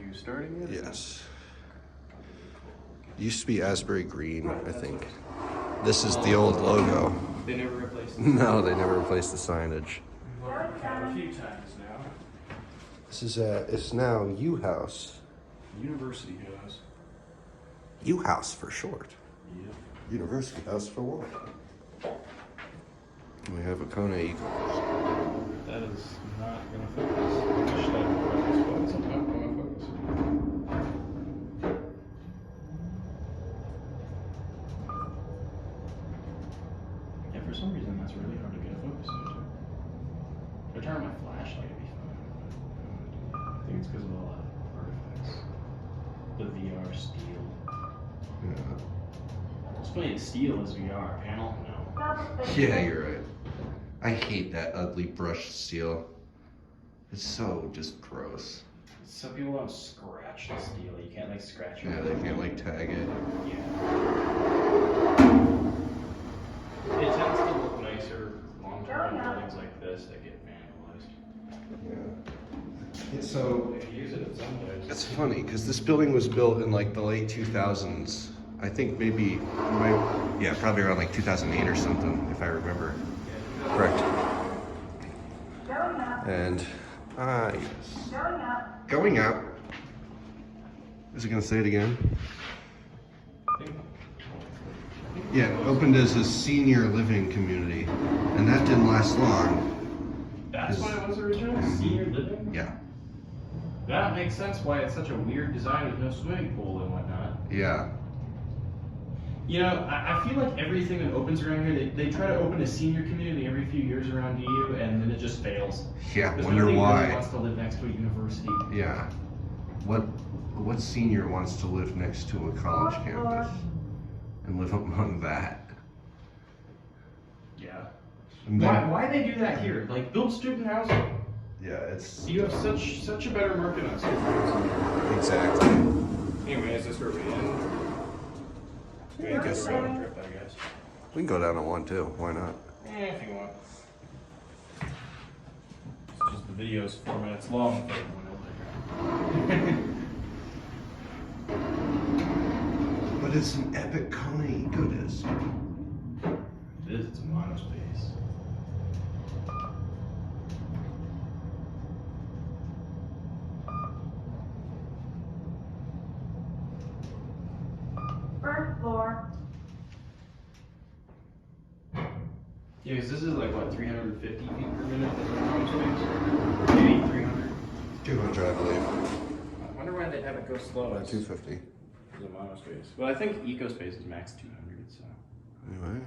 you starting it? Yes. Used to be Asbury Green, I think. This is the old logo. They never replaced it. No, they never replaced the signage. We've a few times now. This is it's now U House. University House. U House for short. Yep. University House for what? We have a Kone Ecospace. That is not going to focus. I wish that would focus, but it's not going to focus. Yeah, for some reason that's really hard to get a focus into. If I turn on my flashlight, it'd be fine. I think it's because of all the artifacts. The VR steel. Yeah. It's funny, the steel is VR. Panel? No. Yeah, you're right. I hate that ugly brushed steel. It's so just gross. Some people don't scratch the steel. You can't like scratch it. Yeah, they can't like tag it. Yeah. It tends to look nicer long-term in buildings like this that get vandalized. Yeah. So They can use it in some ways. it's funny because this building was built in like the late 2000s. I think maybe, probably around like 2008 or something, if I remember correct. And yes. Going out. Is it gonna say it again? Yeah, it opened as a senior living community, and that didn't last long. That's why it was original? Senior living? Yeah. That makes sense why it's such a weird design with no swimming pool and whatnot. Yeah. You know, I feel like everything that opens around here, they try to open a senior community every few years around EU, and then it just fails. Yeah, Because wonder nobody why. really wants to live next to a university. Yeah. What senior wants to live next to a college campus and live among that? Yeah. And then- Why they do that here? Like, build student housing. Yeah, it's You have such a better market on student housing. exactly. Anyway, is this where we end? I guess so. Trip, I guess. We can go down to one too. Why not? If you want. It's just the video's 4 minutes long for everyone else. But it's an epic Kone Ecodisc. It is, it's a monospace. First floor. Yeah, because this is like what, 350 feet per minute as a monospace? Maybe 300. 200, I believe. I wonder why they have it go slow as 250. a monospace. Well, I think Ecospace is max 200, so. Anyway.